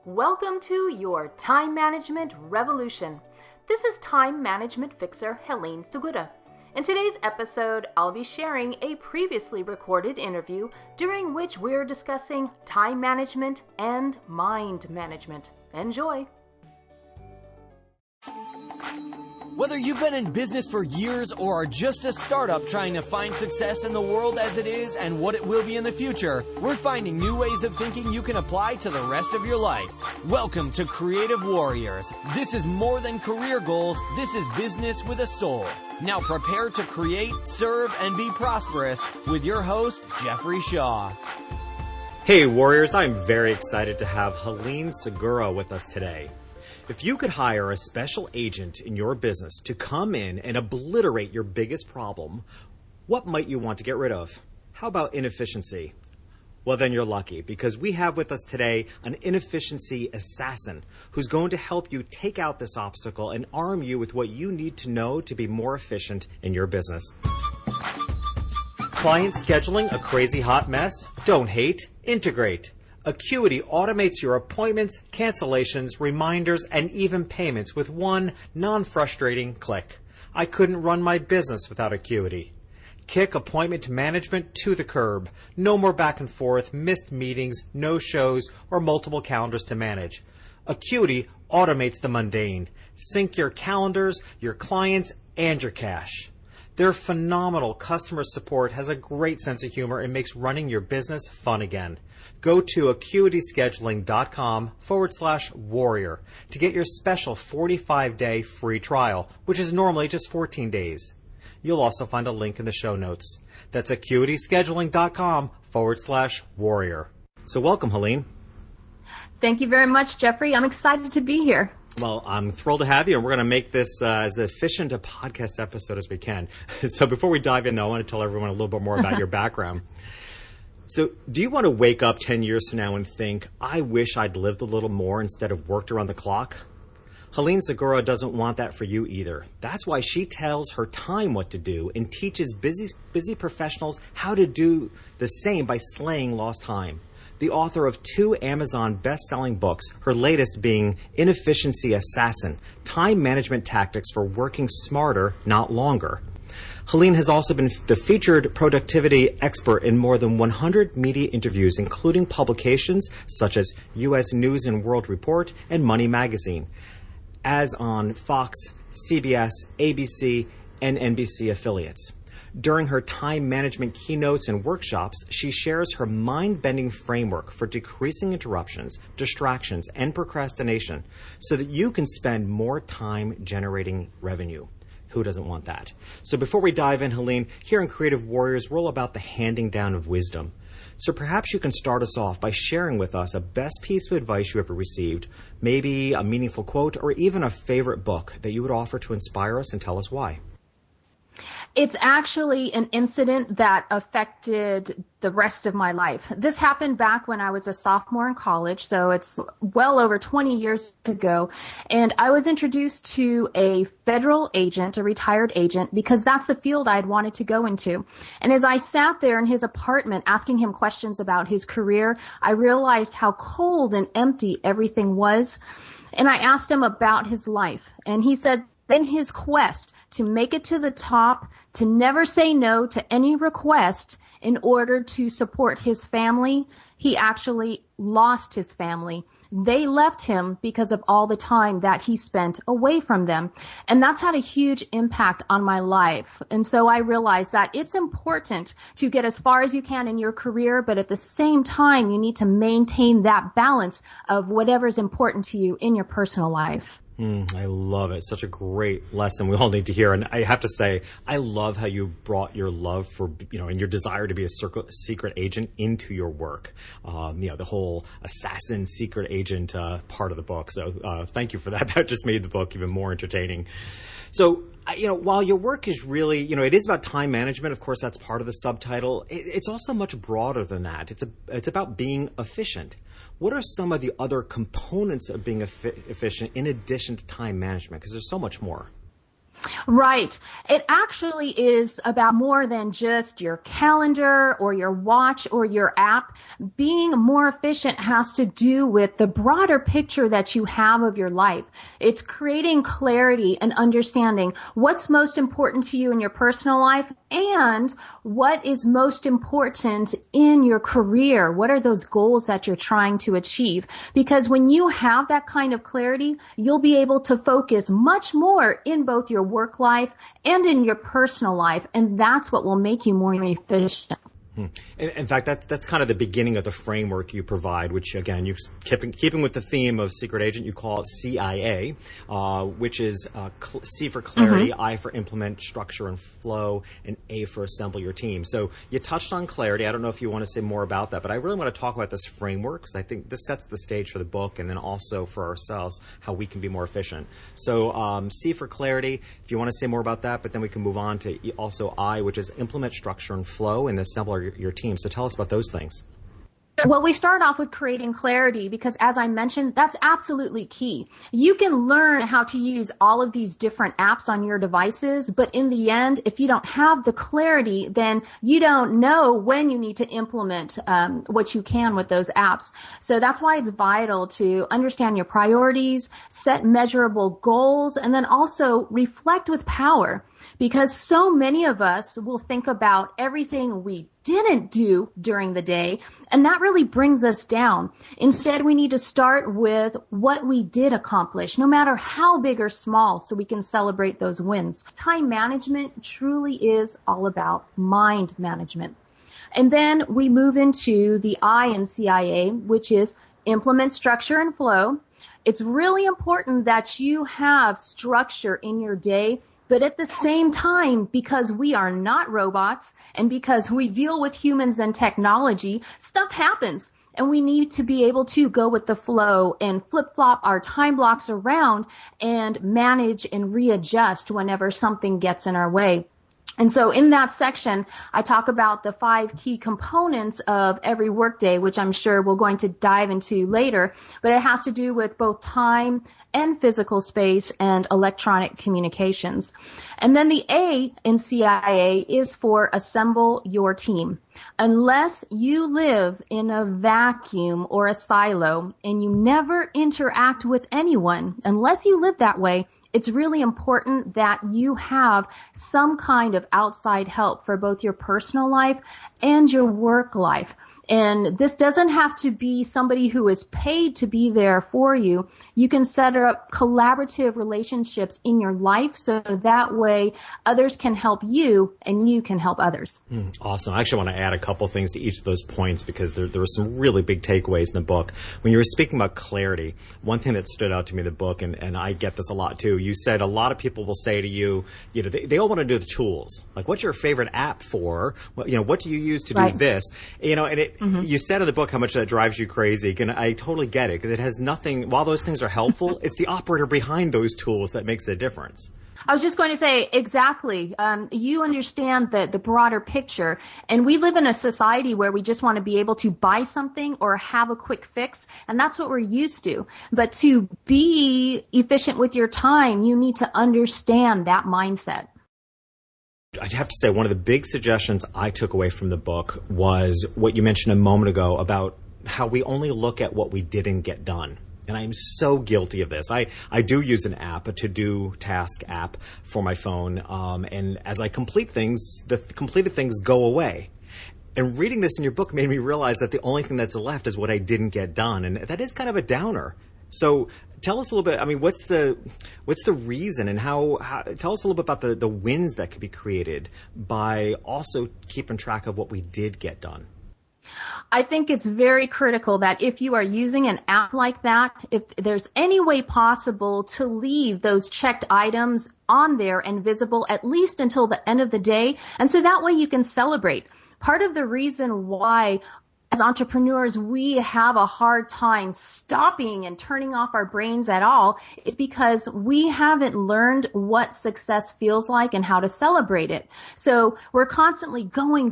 Welcome to your time management revolution. This is time management fixer Helene Segura. In today's episode, I'll be sharing a previously recorded interview during which we're discussing time management and mind management. Enjoy. Whether you've been in business for years or are just a startup trying to find success in the world as it is and what it will be in the future, we're finding new ways of thinking you can apply to the rest of your life. Welcome to Creative Warriors. This is more than career goals. This is business with a soul. Now prepare to create, serve, and be prosperous with your host, Jeffrey Shaw. Hey Warriors, I'm very excited to have Helene Segura with us today. If you could hire a special agent in your business to come in and obliterate your biggest problem, what might you want to get rid of? How about inefficiency? Well, then you're lucky, because we have with us today an inefficiency assassin who's going to help you take out this obstacle and arm you with what you need to know to be more efficient in your business. Client scheduling a crazy hot mess? Don't hate, integrate. Acuity automates your appointments, cancellations, reminders, and even payments with one non-frustrating click. I couldn't run my business without Acuity. Kick appointment management to the curb. No more back and forth, missed meetings, no-shows, or multiple calendars to manage. Acuity automates the mundane. Sync your calendars, your clients, and your cash. Their phenomenal customer support has a great sense of humor and makes running your business fun again. Go to acuityscheduling.com/warrior to get your special 45-day free trial, which is normally just 14 days. You'll also find a link in the show notes. That's acuityscheduling.com/warrior. So welcome, Helene. Thank you very much, Jeffrey. I'm excited to be here. Well, I'm thrilled to have you, and we're going to make this as efficient a podcast episode as we can. So before we dive in, I want to tell everyone a little bit more about your background. So do you want to wake up 10 years from now and think, I wish I'd lived a little more instead of worked around the clock? Helene Segura doesn't want that for you either. That's why she tells her time what to do and teaches busy professionals how to do the same by slaying lost time. The author of 2 Amazon best-selling books, her latest being Inefficiency Assassin, Time Management Tactics for Working Smarter, Not Longer. Helene has also been the featured productivity expert in more than 100 media interviews, including publications such as U.S. News and World Report and Money Magazine, as on Fox, CBS, ABC, and NBC affiliates. During her time management keynotes and workshops, she shares her mind-bending framework for decreasing interruptions, distractions, and procrastination so that you can spend more time generating revenue. Who doesn't want that? So before we dive in, Helene, here in Creative Warriors, we're all about the handing down of wisdom. So perhaps you can start us off by sharing with us a best piece of advice you ever received, maybe a meaningful quote, or even a favorite book that you would offer to inspire us and tell us why. It's actually an incident that affected the rest of my life. This happened back when I was a sophomore in college, so it's well over 20 years ago. And I was introduced to a federal agent, a retired agent, because that's the field I'd wanted to go into. And as I sat there in his apartment asking him questions about his career, I realized how cold and empty everything was. And I asked him about his life, and he said, in his quest to make it to the top, to never say no to any request in order to support his family, he actually lost his family. They left him because of all the time that he spent away from them. And that's had a huge impact on my life. And so I realized that it's important to get as far as you can in your career, but at the same time, you need to maintain that balance of whatever's important to you in your personal life. I love it. Such a great lesson we all need to hear. And I have to say, I love how you brought your love for, and your desire to be a secret agent into your work. The whole assassin secret agent part of the book. So thank you for that. That just made the book even more entertaining. So, while your work is really, it is about time management. Of course, that's part of the subtitle. It's also much broader than that. It's about being efficient. What are some of the other components of being efficient in addition to time management? Because there's so much more. Right. It actually is about more than just your calendar or your watch or your app. Being more efficient has to do with the broader picture that you have of your life. It's creating clarity and understanding what's most important to you in your personal life and what is most important in your career. What are those goals that you're trying to achieve? Because when you have that kind of clarity, you'll be able to focus much more in both your work life and in your personal life, and that's what will make you more efficient. In fact, that's kind of the beginning of the framework you provide, which, again, you keeping with the theme of Secret Agent, you call it CIA, which is C for clarity, I for implement, structure and flow, and A for assemble your team. So you touched on clarity. I don't know if you want to say more about that, but I really want to talk about this framework because I think this sets the stage for the book and then also for ourselves, how we can be more efficient. So C for clarity, if you want to say more about that, but then we can move on to also I, which is implement, structure, and flow, and assemble your team. So tell us about those things. Well, we start off with creating clarity because, as I mentioned, that's absolutely key. You can learn how to use all of these different apps on your devices, but in the end, if you don't have the clarity, then you don't know when you need to implement what you can with those apps. So that's why it's vital to understand your priorities, set measurable goals, and then also reflect with power. Because so many of us will think about everything we didn't do during the day, and that really brings us down. Instead, we need to start with what we did accomplish, no matter how big or small, so we can celebrate those wins. Time management truly is all about mind management. And then we move into the I in CIA, which is implement, structure, and flow. It's really important that you have structure in your day. But at the same time, because we are not robots and because we deal with humans and technology, stuff happens. And we need to be able to go with the flow and flip-flop our time blocks around and manage and readjust whenever something gets in our way. And so in that section, I talk about the 5 key components of every workday, which I'm sure we're going to dive into later, but it has to do with both time and physical space and electronic communications. And then the A in CIA is for assemble your team. Unless you live in a vacuum or a silo and you never interact with anyone, unless you live that way, it's really important that you have some kind of outside help for both your personal life and your work life. And this doesn't have to be somebody who is paid to be there for you. You can set up collaborative relationships in your life so that way others can help you and you can help others. Awesome. I actually want to add a couple things to each of those points because there were some really big takeaways in the book. When you were speaking about clarity, one thing that stood out to me in the book, and I get this a lot too, you said a lot of people will say to you, you know, they all want to do the tools. Like, what's your favorite app for? What do you use to do this? You know, and you said in the book how much that drives you crazy, and I totally get it because it has nothing, while those things are helpful, it's the operator behind those tools that makes the difference. I was just going to say, exactly. You understand the broader picture, and we live in a society where we just want to be able to buy something or have a quick fix, and that's what we're used to. But to be efficient with your time, you need to understand that mindset. I have to say, one of the big suggestions I took away from the book was what you mentioned a moment ago about how we only look at what we didn't get done. And I'm so guilty of this. I do use an app, a to-do task app for my phone. And as I complete things, the completed things go away. And reading this in your book made me realize that the only thing that's left is what I didn't get done. And that is kind of a downer. So tell us a little bit, I mean, what's the reason and how tell us a little bit about the wins that could be created by also keeping track of what we did get done. I think it's very critical that if you are using an app like that, if there's any way possible to leave those checked items on there and visible at least until the end of the day, and so that way you can celebrate. Part of the reason why as entrepreneurs, we have a hard time stopping and turning off our brains at all is because we haven't learned what success feels like and how to celebrate it. So we're constantly going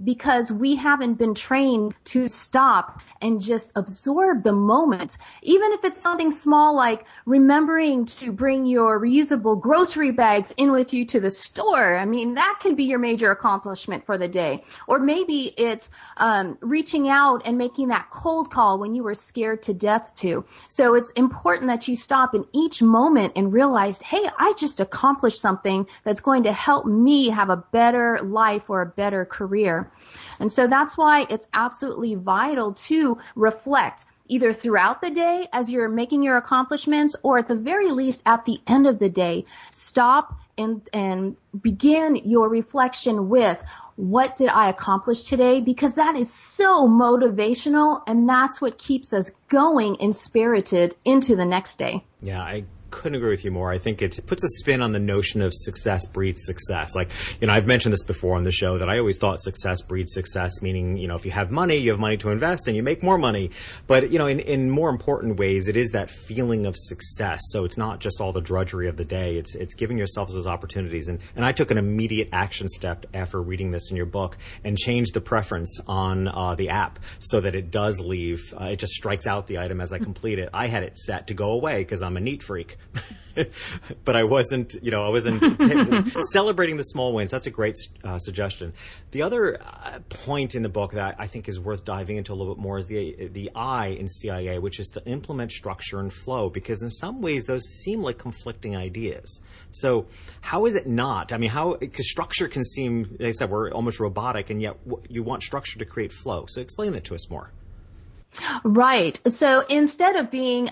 because we haven't been trained to stop and just absorb the moment. Even if it's something small like remembering to bring your reusable grocery bags in with you to the store. I mean, that can be your major accomplishment for the day. Or maybe it's reaching out and making that cold call when you were scared to death to. So it's important that you stop in each moment and realize, hey, I just accomplished something that's going to help me have a better life or a better career. And so that's why it's absolutely vital to reflect either throughout the day as you're making your accomplishments or at the very least at the end of the day. Stop and begin your reflection with, what did I accomplish today? Because that is so motivational, and that's what keeps us going and spirited into the next day. Yeah, I couldn't agree with you more. I think it puts a spin on the notion of success breeds success. Like, I've mentioned this before on the show that I always thought success breeds success, meaning, if you have money to invest and you make more money. But, in more important ways, it is that feeling of success. So it's not just all the drudgery of the day. It's giving yourself those opportunities. And I took an immediate action step after reading this in your book and changed the preference on the app so that it does leave. It just strikes out the item as I complete it. I had it set to go away because I'm a neat freak. But I wasn't celebrating the small wins. That's a great suggestion. The other point in the book that I think is worth diving into a little bit more is the I in CIA, which is to implement structure and flow, because in some ways those seem like conflicting ideas. So how is it not? I mean, because structure can seem, like I said, we're almost robotic, and yet you want structure to create flow. So explain that to us more. Right. So instead of being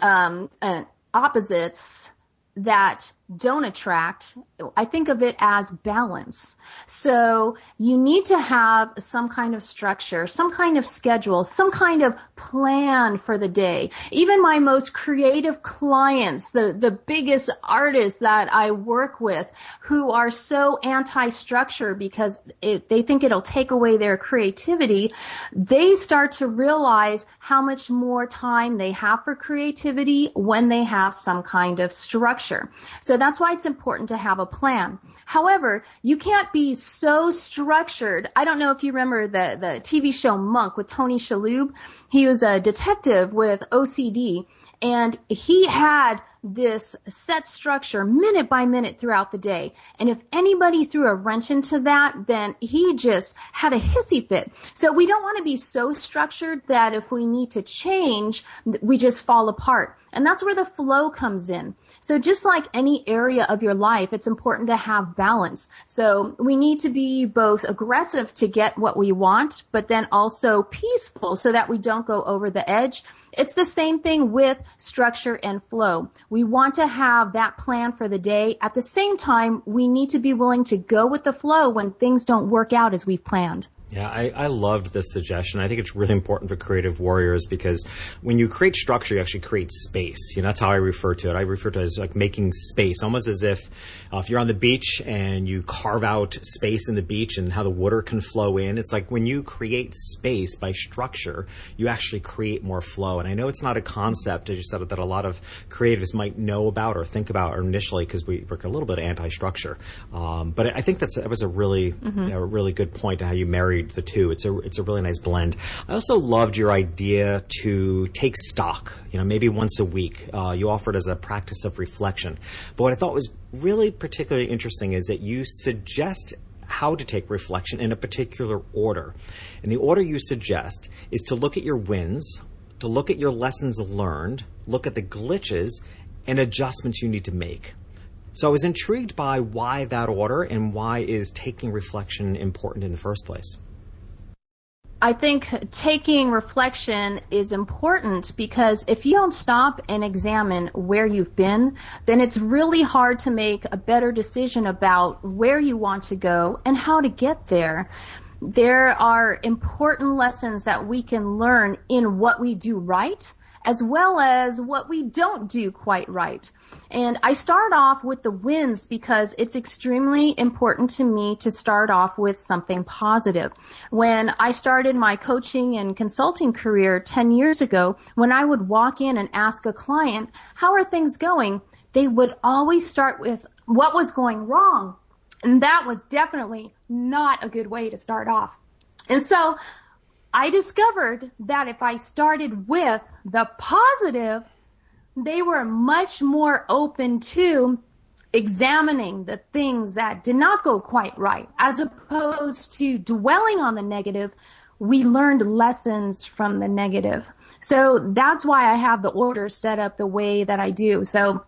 opposites that don't attract, I think of it as balance. So you need to have some kind of structure, some kind of schedule, some kind of plan for the day. Even my most creative clients, the biggest artists that I work with who are so anti-structure because they think it'll take away their creativity, they start to realize how much more time they have for creativity when they have some kind of structure. So that's why it's important to have a plan. However, you can't be so structured. I don't know if you remember the TV show Monk with Tony Shalhoub. He was a detective with OCD, and he had this set structure minute by minute throughout the day. And if anybody threw a wrench into that, then he just had a hissy fit. So we don't want to be so structured that if we need to change, we just fall apart. And that's where the flow comes in. So just like any area of your life, it's important to have balance. So we need to be both aggressive to get what we want, but then also peaceful so that we don't go over the edge. It's the same thing with structure and flow. We want to have that plan for the day. At the same time, we need to be willing to go with the flow when things don't work out as we've planned. Yeah, I loved this suggestion. I think it's really important for creative warriors because when you create structure, you actually create space. That's how I refer to it. I refer to it as like making space, almost as if you're on the beach and you carve out space in the beach and how the water can flow in. It's like when you create space by structure, you actually create more flow. And I know it's not a concept, as you said, that a lot of creatives might know about or think about initially because we're a little bit anti-structure. But I think that was a really good point to how you married the two. It's a really nice blend. I also loved your idea to take stock, maybe once a week. You offered as a practice of reflection. But what I thought was really particularly interesting is that you suggest how to take reflection in a particular order. And the order you suggest is to look at your wins, to look at your lessons learned, look at the glitches and adjustments you need to make. So I was intrigued by why that order and why is taking reflection important in the first place. I think taking reflection is important because if you don't stop and examine where you've been, then it's really hard to make a better decision about where you want to go and how to get there. There are important lessons that we can learn in what we do right, as well as what we don't do quite right. And I start off with the wins because it's extremely important to me to start off with something positive. When I started my coaching and consulting career 10 years ago, when I would walk in and ask a client, how are things going? They would always start with what was going wrong. And that was definitely not a good way to start off. And so I discovered that if I started with the positive, they were much more open to examining the things that did not go quite right. As opposed to dwelling on the negative, we learned lessons from the negative. So that's why I have the order set up the way that I do. So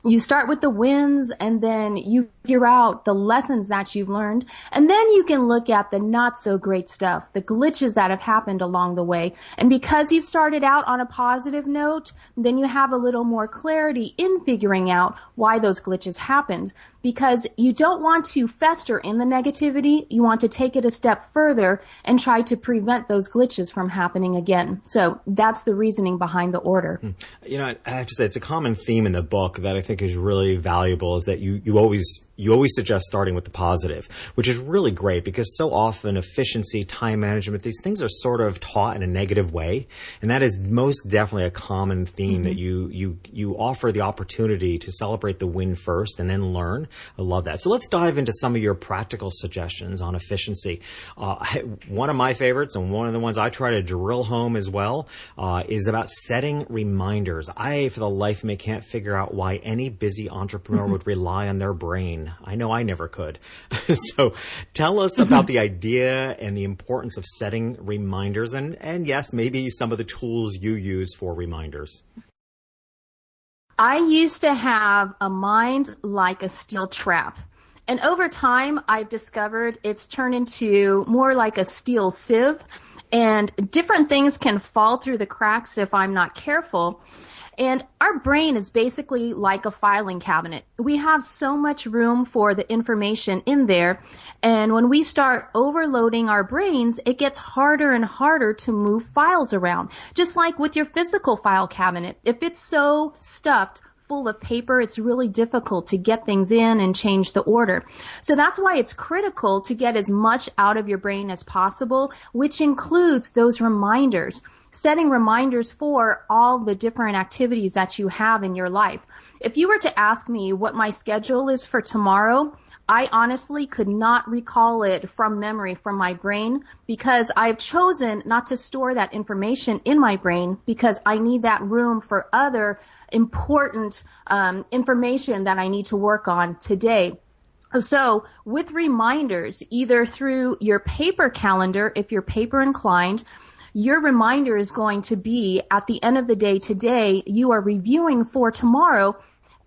you start with the wins, and then you figure out the lessons that you've learned, and then you can look at the not so great stuff, the glitches that have happened along the way. And because you've started out on a positive note, then you have a little more clarity in figuring out why those glitches happened. Because you don't want to fester in the negativity, you want to take it a step further and try to prevent those glitches from happening again. So that's the reasoning behind the order. You know, I have to say, it's a common theme in the book that I think is really valuable, is that you always suggest starting with the positive, which is really great, because so often efficiency, time management, these things are sort of taught in a negative way. And that is most definitely a common theme, that you offer the opportunity to celebrate the win first and then learn. I love that. So let's dive into some of your practical suggestions on efficiency. One of my favorites, and one of the ones I try to drill home as well, is about setting reminders. I, for the life of me, can't figure out why any busy entrepreneur would rely on their brain. I know I never could. So tell us about the idea and the importance of setting reminders, and yes, maybe some of the tools you use for reminders. I used to have a mind like a steel trap. And over time, I've discovered it's turned into more like a steel sieve, and different things can fall through the cracks if I'm not careful. And our brain is basically like a filing cabinet. We have so much room for the information in there, and when we start overloading our brains, it gets harder and harder to move files around. Just like with your physical file cabinet, if it's so stuffed full of paper, it's really difficult to get things in and change the order. So that's why it's critical to get as much out of your brain as possible, which includes those reminders. Setting reminders for all the different activities that you have in your life. If you were to ask me what my schedule is for tomorrow, I honestly could not recall it from memory from my brain, because I've chosen not to store that information in my brain, because I need that room for other important information that I need to work on today. So with reminders, either through your paper calendar, if you're paper inclined, your reminder is going to be at the end of the day today, you are reviewing for tomorrow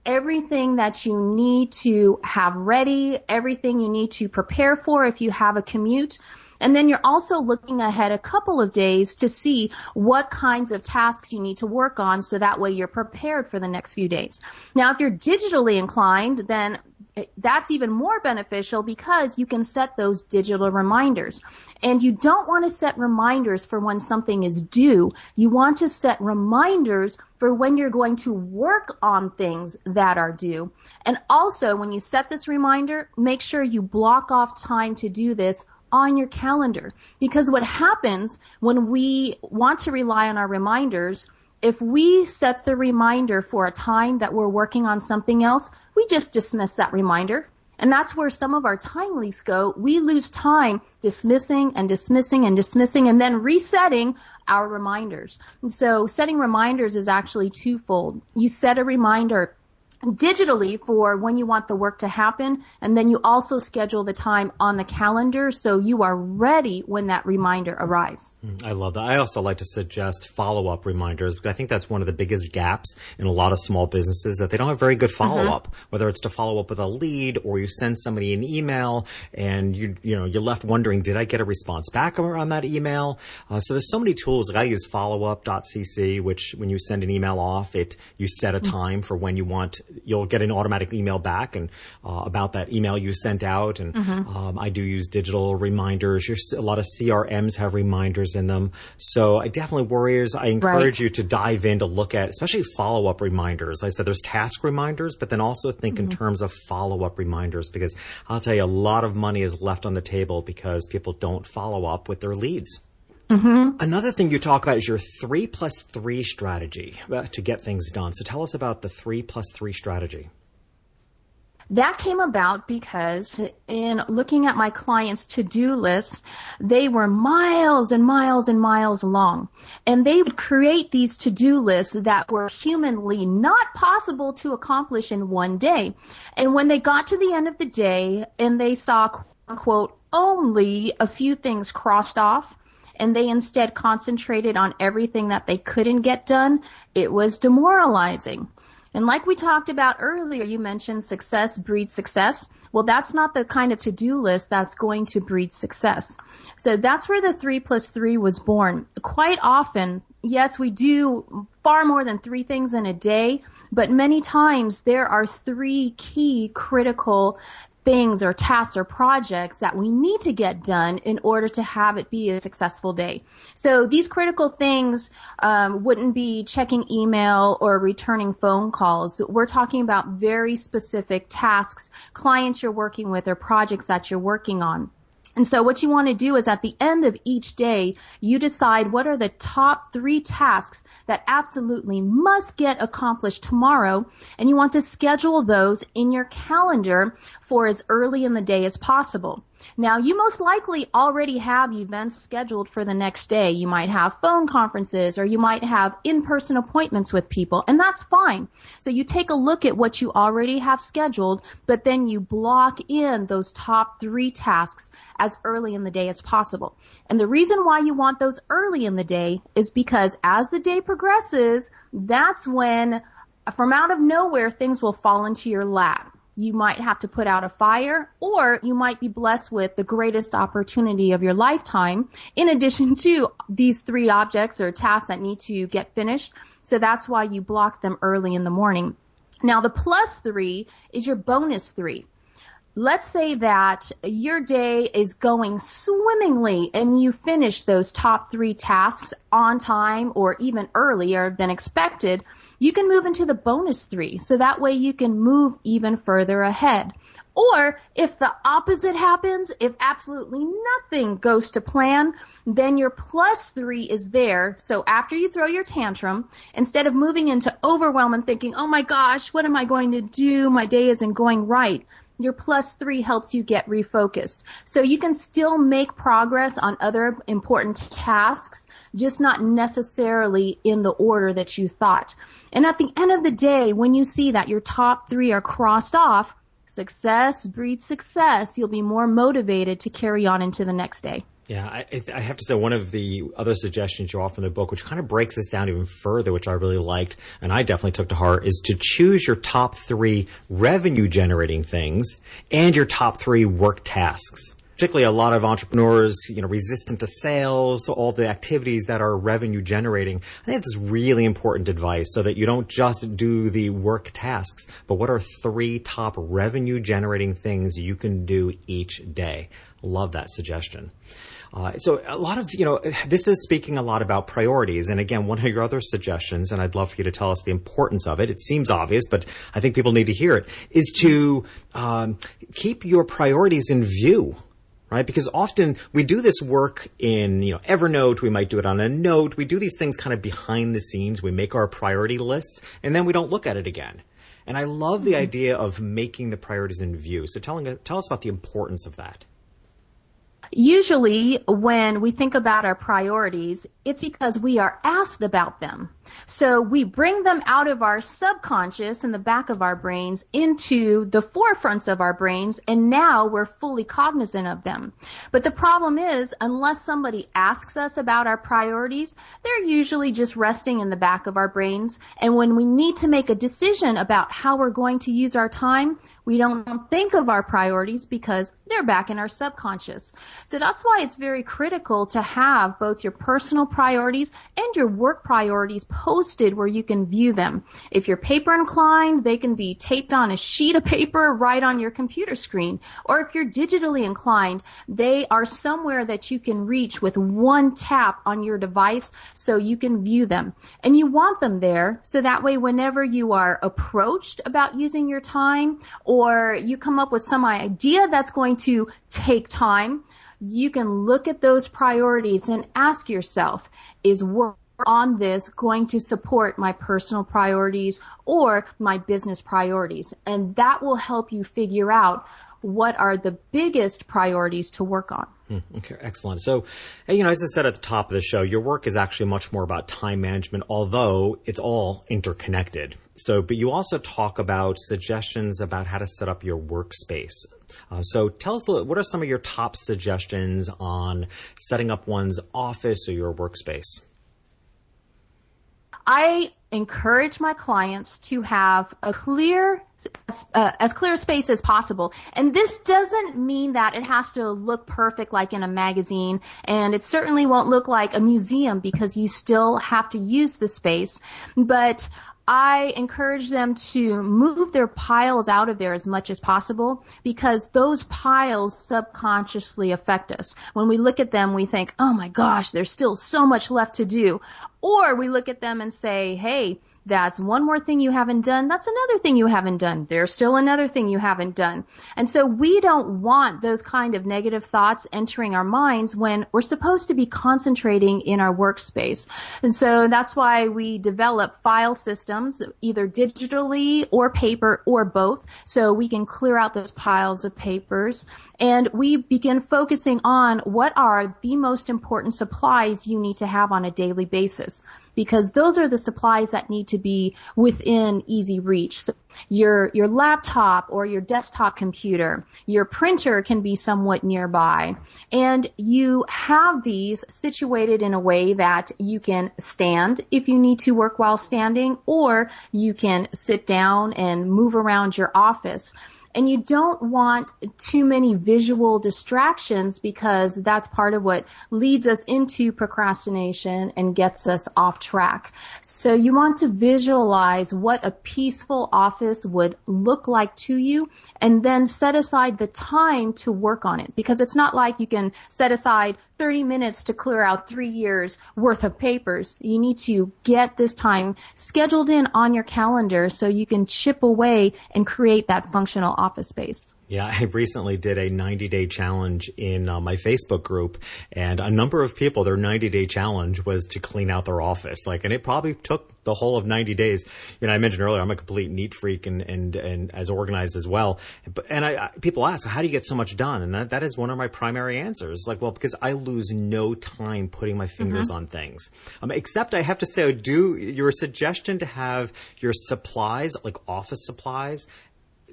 everything that you need to have ready, everything you need to prepare for if you have a commute. And then you're also looking ahead a couple of days to see what kinds of tasks you need to work on, so that way you're prepared for the next few days. Now, if you're digitally inclined, then that's even more beneficial, because you can set those digital reminders. And you don't want to set reminders for when something is due. You want to set reminders for when you're going to work on things that are due. And also, when you set this reminder, make sure you block off time to do this on your calendar. Because what happens when we want to rely on our reminders, if we set the reminder for a time that we're working on something else, we just dismiss that reminder. And that's where some of our time leaks go. We lose time dismissing and dismissing and dismissing, and then resetting our reminders. And so setting reminders is actually twofold. You set a reminder digitally for when you want the work to happen, and then you also schedule the time on the calendar so you are ready when that reminder arrives. I love that. I also like to suggest follow-up reminders, because I think that's one of the biggest gaps in a lot of small businesses, that they don't have very good follow-up, whether it's to follow up with a lead, or you send somebody an email and you're left wondering, did I get a response back on that email? So there's so many tools. Like I use followup.cc, which when you send an email off, you set a time for when you want you'll get an automatic email back and about that email you sent out. And I do use digital reminders. A lot of CRMs have reminders in them. So I definitely, warriors, I encourage you to dive in to look at, especially follow-up reminders. I said there's task reminders, but then also think in terms of follow-up reminders, because I'll tell you, a lot of money is left on the table because people don't follow up with their leads. Another thing you talk about is your 3+3 strategy to get things done. So tell us about the 3+3 strategy. That came about because in looking at my clients' to-do lists, they were miles and miles and miles long. And they would create these to-do lists that were humanly not possible to accomplish in one day. And when they got to the end of the day and they saw, quote unquote, only a few things crossed off, and they instead concentrated on everything that they couldn't get done, it was demoralizing. And like we talked about earlier, you mentioned success breeds success. Well, that's not the kind of to-do list that's going to breed success. So that's where the 3+3 was born. Quite often, yes, we do far more than 3 things in a day, but many times there are 3 key critical things or tasks or projects that we need to get done in order to have it be a successful day. So these critical things wouldn't be checking email or returning phone calls. We're talking about very specific tasks, clients you're working with, or projects that you're working on. And so what you want to do is at the end of each day, you decide what are the top 3 tasks that absolutely must get accomplished tomorrow, and you want to schedule those in your calendar for as early in the day as possible. Now, you most likely already have events scheduled for the next day. You might have phone conferences or you might have in-person appointments with people, and that's fine. So you take a look at what you already have scheduled, but then you block in those top 3 tasks as early in the day as possible. And the reason why you want those early in the day is because as the day progresses, that's when, from out of nowhere, things will fall into your lap. You might have to put out a fire, or you might be blessed with the greatest opportunity of your lifetime, in addition to these 3 objects or tasks that need to get finished. So that's why you block them early in the morning. Now, the +3 is your bonus 3. Let's say that your day is going swimmingly and you finish those top 3 tasks on time or even earlier than expected. You can move into the bonus 3, so that way you can move even further ahead. Or if the opposite happens, if absolutely nothing goes to plan, then your +3 is there. So after you throw your tantrum, instead of moving into overwhelm and thinking, oh my gosh, what am I going to do? My day isn't going right. Your +3 helps you get refocused. So you can still make progress on other important tasks, just not necessarily in the order that you thought. And at the end of the day, when you see that your top 3 are crossed off, success breeds success. You'll be more motivated to carry on into the next day. Yeah, I have to say one of the other suggestions you offer in the book, which kind of breaks this down even further, which I really liked, and I definitely took to heart, is to choose your top 3 revenue-generating things and your top 3 work tasks. Particularly a lot of entrepreneurs, resistant to sales, all the activities that are revenue generating. I think that's really important advice so that you don't just do the work tasks, but what are 3 top revenue generating things you can do each day? Love that suggestion. So a lot of, this is speaking a lot about priorities. And again, one of your other suggestions, and I'd love for you to tell us the importance of it. It seems obvious, but I think people need to hear it, is to keep your priorities in view. Right? Because often we do this work in, Evernote. We might do it on a note. We do these things kind of behind the scenes. We make our priority lists and then we don't look at it again. And I love the idea of making the priorities in view. So tell us about the importance of that. Usually when we think about our priorities, it's because we are asked about them. So we bring them out of our subconscious in the back of our brains into the forefronts of our brains, and now we're fully cognizant of them. But the problem is, unless somebody asks us about our priorities, they're usually just resting in the back of our brains. And when we need to make a decision about how we're going to use our time, we don't think of our priorities because they're back in our subconscious. So that's why it's very critical to have both your personal priorities and your work priorities posted where you can view them. If you're paper inclined, they can be taped on a sheet of paper right on your computer screen. Or if you're digitally inclined, they are somewhere that you can reach with one tap on your device so you can view them. And you want them there so that way whenever you are approached about using your time or you come up with some idea that's going to take time, you can look at those priorities and ask yourself, is work on this going to support my personal priorities or my business priorities? And that will help you figure out what are the biggest priorities to work on. Okay, excellent. So, as I said at the top of the show, your work is actually much more about time management, although it's all interconnected. So, but you also talk about suggestions about how to set up your workspace. So tell us, what are some of your top suggestions on setting up one's office or your workspace? I encourage my clients to have as clear a space as possible. And this doesn't mean that it has to look perfect like in a magazine, and it certainly won't look like a museum because you still have to use the space. But I encourage them to move their piles out of there as much as possible because those piles subconsciously affect us. When we look at them, we think, oh my gosh, there's still so much left to do. Or we look at them and say, hey, that's one more thing you haven't done. That's another thing you haven't done. There's still another thing you haven't done. And so we don't want those kind of negative thoughts entering our minds when we're supposed to be concentrating in our workspace. And so that's why we develop file systems, either digitally or paper or both, so we can clear out those piles of papers. And we begin focusing on what are the most important supplies you need to have on a daily basis, because those are the supplies that need to be within easy reach. So your laptop or your desktop computer, your printer can be somewhat nearby. And you have these situated in a way that you can stand if you need to work while standing, or you can sit down and move around your office. And you don't want too many visual distractions because that's part of what leads us into procrastination and gets us off track. So you want to visualize what a peaceful office would look like to you and then set aside the time to work on it, because it's not like you can set aside 30 minutes to clear out 3 years worth of papers. You need to get this time scheduled in on your calendar so you can chip away and create that functional office space. Yeah, I recently did a 90-day challenge in my Facebook group, and a number of people, their 90-day challenge was to clean out their office. And it probably took the whole of 90 days. I mentioned earlier, I'm a complete neat freak and as organized as well. And people ask, how do you get so much done? And that is one of my primary answers. Well, because I lose no time putting my fingers on things. Except I have to say, your suggestion to have your supplies, like office supplies,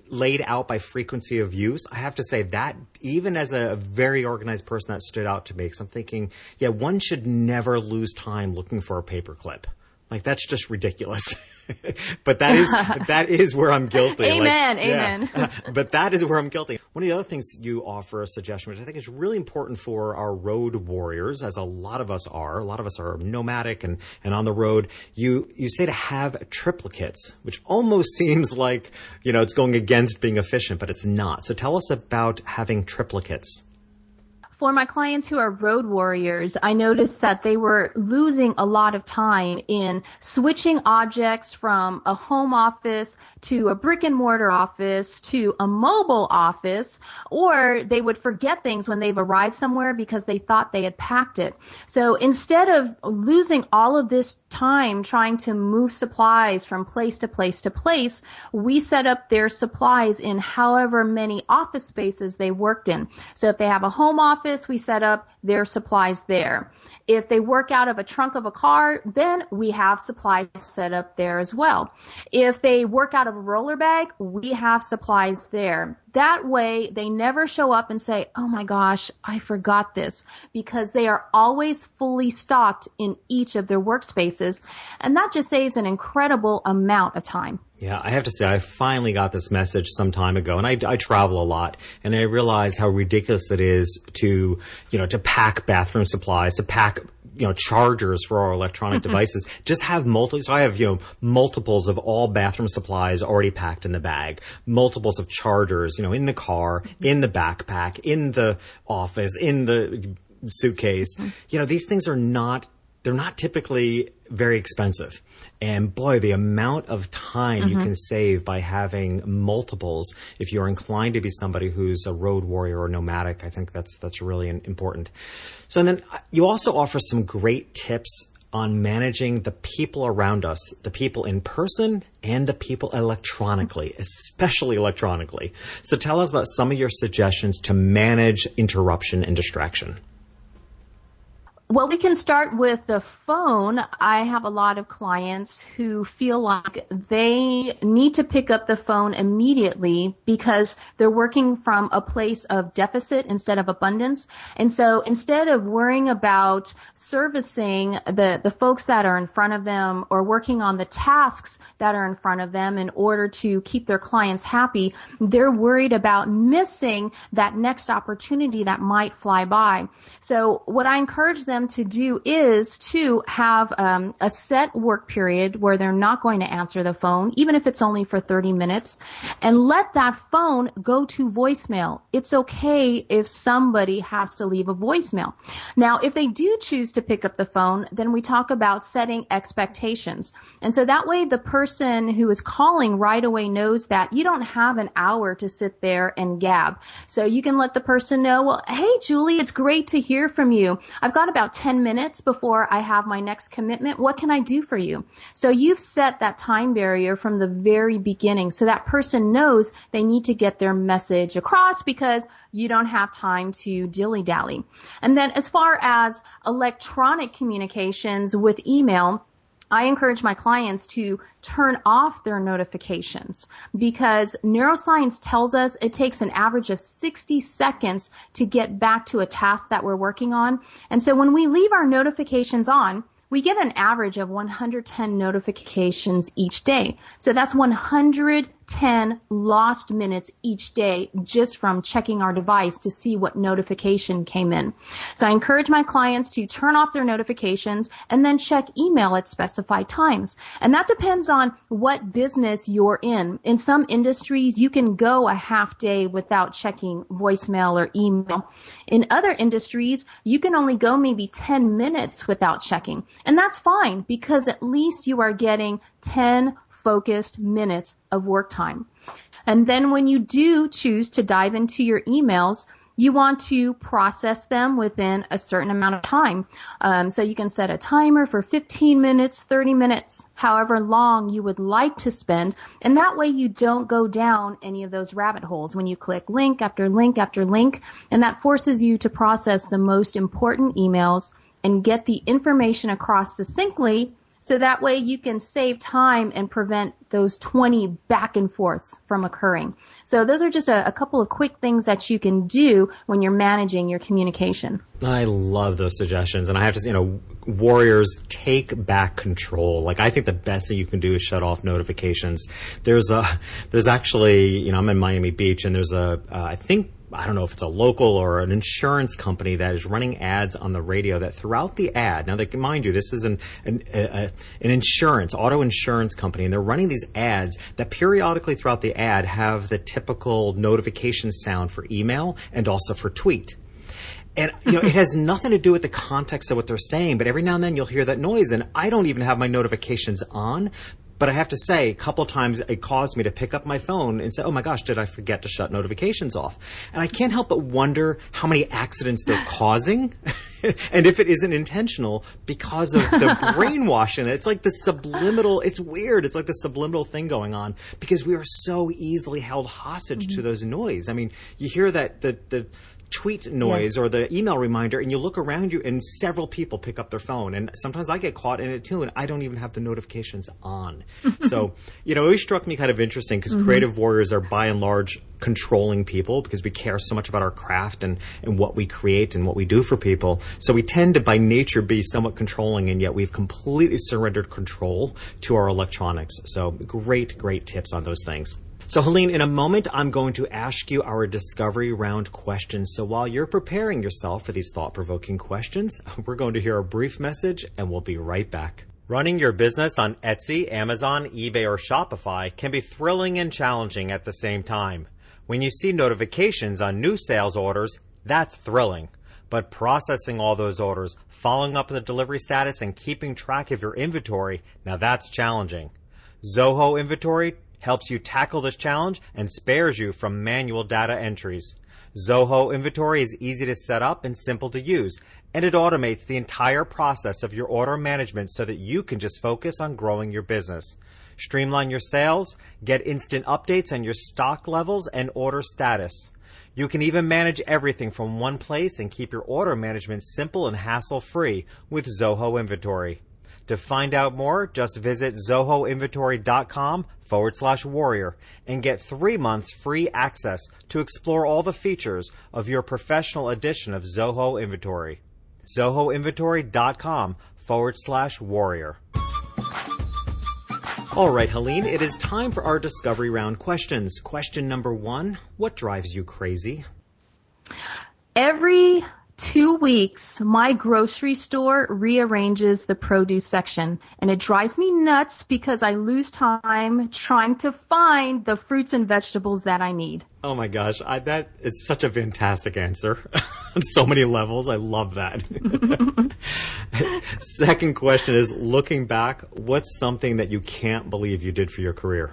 laid out by frequency of use, I have to say that even as a very organized person, that stood out to me, because I'm thinking, yeah, one should never lose time looking for a paperclip. That's just ridiculous. But that is where I'm guilty. Amen. Yeah. Amen. But that is where I'm guilty. One of the other things you offer a suggestion, which I think is really important for our road warriors, as a lot of us are. A lot of us are nomadic and on the road. You say to have triplicates, which almost seems like, it's going against being efficient, but it's not. So tell us about having triplicates. For my clients who are road warriors, I noticed that they were losing a lot of time in switching objects from a home office to a brick and mortar office to a mobile office, or they would forget things when they've arrived somewhere because they thought they had packed it. So instead of losing all of this time trying to move supplies from place to place to place, we set up their supplies in however many office spaces they worked in. So if they have a home office, we set up their supplies there. If they work out of a trunk of a car, then we have supplies set up there as well. If they work out of a roller bag, we have supplies there. That way, they never show up and say, oh my gosh, I forgot this, because they are always fully stocked in each of their workspaces. devices. And that just saves an incredible amount of time. Yeah, I have to say, I finally got this message some time ago, and I travel a lot, and I realized how ridiculous it is to pack bathroom supplies, to pack, chargers for our electronic devices. Just have multiples. So I have, multiples of all bathroom supplies already packed in the bag, multiples of chargers, in the car, in the backpack, in the office, in the suitcase. These things they're not typically very expensive. And boy, the amount of time you can save by having multiples, if you're inclined to be somebody who's a road warrior or nomadic, I think that's really important. So and then you also offer some great tips on managing the people around us, the people in person and the people electronically, especially electronically. So tell us about some of your suggestions to manage interruption and distraction. Well, we can start with the phone. I have a lot of clients who feel like they need to pick up the phone immediately because they're working from a place of deficit instead of abundance. And so instead of worrying about servicing the folks that are in front of them or working on the tasks that are in front of them in order to keep their clients happy, they're worried about missing that next opportunity that might fly by. So what I encourage them to do is to have a set work period where they're not going to answer the phone, even if it's only for 30 minutes, and let that phone go to voicemail. It's okay if somebody has to leave a voicemail. Now, if they do choose to pick up the phone, then we talk about setting expectations. And so that way the person who is calling right away knows that you don't have an hour to sit there and gab. So you can let the person know, well, hey, Julie, it's great to hear from you. I've got about 10 minutes before I have my next commitment. What can I do for you? So you've set that time barrier from the very beginning so that person knows they need to get their message across because you don't have time to dilly-dally. And then as far as electronic communications with email, I encourage my clients to turn off their notifications because neuroscience tells us it takes an average of 60 seconds to get back to a task that we're working on. And so when we leave our notifications on, we get an average of 110 notifications each day. So that's 110 lost minutes each day just from checking our device to see what notification came in. So I encourage my clients to turn off their notifications and then check email at specified times. And that depends on what business you're in. In some industries, you can go a half day without checking voicemail or email. In other industries, you can only go maybe 10 minutes without checking. And that's fine because at least you are getting 10 focused minutes of work time. And then when you do choose to dive into your emails, you want to process them within a certain amount of time. So you can set a timer for 15 minutes, 30 minutes, however long you would like to spend. And that way you don't go down any of those rabbit holes when you click link after link after link. And that forces you to process the most important emails and get the information across succinctly so that way you can save time and prevent those 20 back and forths from occurring. So those are just a couple of quick things that you can do when you're managing your communication. I love those suggestions. And I have to say, warriors, take back control. Like, I think the best thing you can do is shut off notifications. There's actually, I'm in Miami Beach, and there's I don't know if it's a local or an insurance company that is running ads on the radio that throughout the ad, now mind you, this is an auto insurance company, and they're running these ads that periodically throughout the ad have the typical notification sound for email and also for tweet. And, it has nothing to do with the context of what they're saying, but every now and then you'll hear that noise, and I don't even have my notifications on. But I have to say, a couple of times it caused me to pick up my phone and say, oh my gosh, did I forget to shut notifications off? And I can't help but wonder how many accidents they're causing and if it isn't intentional because of the brainwashing. It's like the subliminal, it's weird. It's like the subliminal thing going on because we are so easily held hostage to those noise. I mean, you hear that the tweet noise or the email reminder, and you look around you and several people pick up their phone. And sometimes I get caught in it too, and I don't even have the notifications on. So, it always struck me kind of interesting because creative warriors are by and large controlling people because we care so much about our craft and what we create and what we do for people. So we tend to by nature be somewhat controlling, and yet we've completely surrendered control to our electronics. So great tips on those things. So Helene, in a moment, I'm going to ask you our discovery round questions. So while you're preparing yourself for these thought-provoking questions, we're going to hear a brief message and we'll be right back. Running your business on Etsy, Amazon, eBay, or Shopify can be thrilling and challenging at the same time. When you see notifications on new sales orders, that's thrilling. But processing all those orders, following up on the delivery status, and keeping track of your inventory, now that's challenging. Zoho Inventory helps you tackle this challenge and spares you from manual data entries. Zoho Inventory is easy to set up and simple to use, and it automates the entire process of your order management so that you can just focus on growing your business. Streamline your sales, get instant updates on your stock levels and order status. You can even manage everything from one place and keep your order management simple and hassle-free with Zoho Inventory. To find out more, just visit zohoinventory.com/warrior and get 3 months free access to explore all the features of your professional edition of Zoho Inventory. zohoinventory.com/warrior. All right, Helene, it is time for our discovery round questions. Question number 1, what drives you crazy? Every 2 weeks, my grocery store rearranges the produce section, and it drives me nuts because I lose time trying to find the fruits and vegetables that I need. Oh my gosh, that is such a fantastic answer on so many levels. I love that. Second question is, looking back, what's something that you can't believe you did for your career?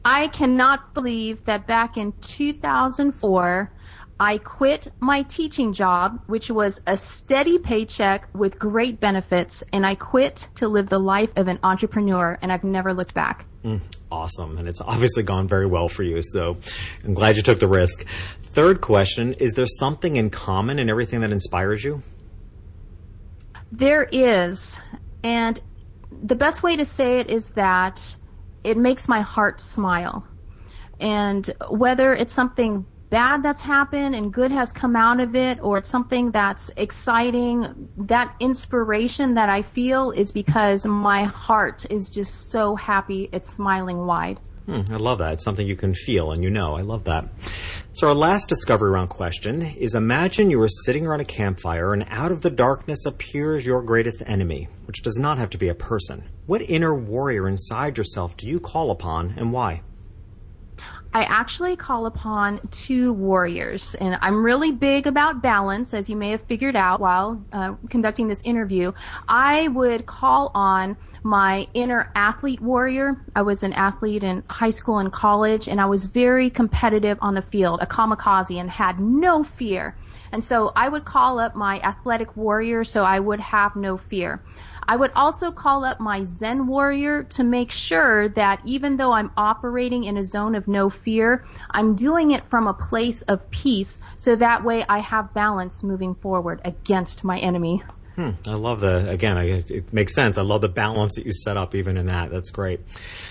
I cannot believe that back in 2004, I quit my teaching job, which was a steady paycheck with great benefits, and I quit to live the life of an entrepreneur, and I've never looked back. Awesome. And it's obviously gone very well for you, so I'm glad you took the risk. Third question, is there something in common in everything that inspires you? There is, and the best way to say it is that it makes my heart smile. And whether it's something bad that's happened and good has come out of it, or it's something that's exciting, that inspiration that I feel is because my heart is just so happy it's smiling wide. I love that. It's something you can feel and you know. I love that. So our last discovery round question is, imagine you were sitting around a campfire and out of the darkness appears your greatest enemy, which does not have to be a person. What inner warrior inside yourself do you call upon and why? I actually call upon 2 warriors, and I'm really big about balance, as you may have figured out while conducting this interview. I would call on my inner athlete warrior. I was an athlete in high school and college, and I was very competitive on the field, a kamikaze, and had no fear. And so I would call up my athletic warrior so I would have no fear. I would also call up my Zen warrior to make sure that even though I'm operating in a zone of no fear, I'm doing it from a place of peace, so that way I have balance moving forward against my enemy. I love it makes sense. I love the balance that you set up even in that. That's great.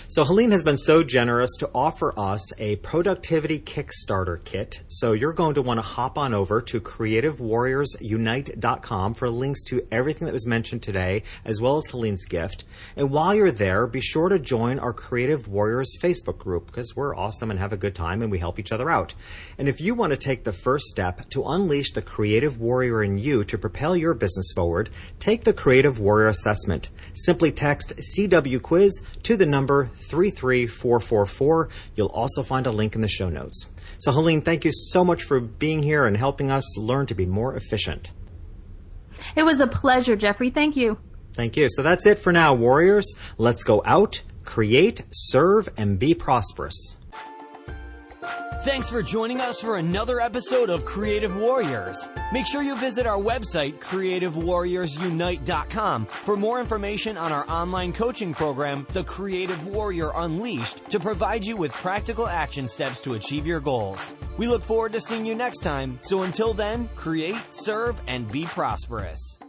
So Helene has been so generous to offer us a productivity Kickstarter kit. So you're going to want to hop on over to creativewarriorsunite.com for links to everything that was mentioned today, as well as Helene's gift. And while you're there, be sure to join our Creative Warriors Facebook group, because we're awesome and have a good time and we help each other out. And if you want to take the first step to unleash the creative warrior in you to propel your business forward, take the Creative Warrior Assessment. Simply text CW Quiz to the number 33444. You'll also find a link in the show notes. So Helene, thank you so much for being here and helping us learn to be more efficient. It was a pleasure, Jeffrey. Thank you. Thank you. So that's it for now, warriors. Let's go out, create, serve, and be prosperous. Thanks for joining us for another episode of Creative Warriors. Make sure you visit our website, creativewarriorsunite.com, for more information on our online coaching program, The Creative Warrior Unleashed, to provide you with practical action steps to achieve your goals. We look forward to seeing you next time. So until then, create, serve, and be prosperous.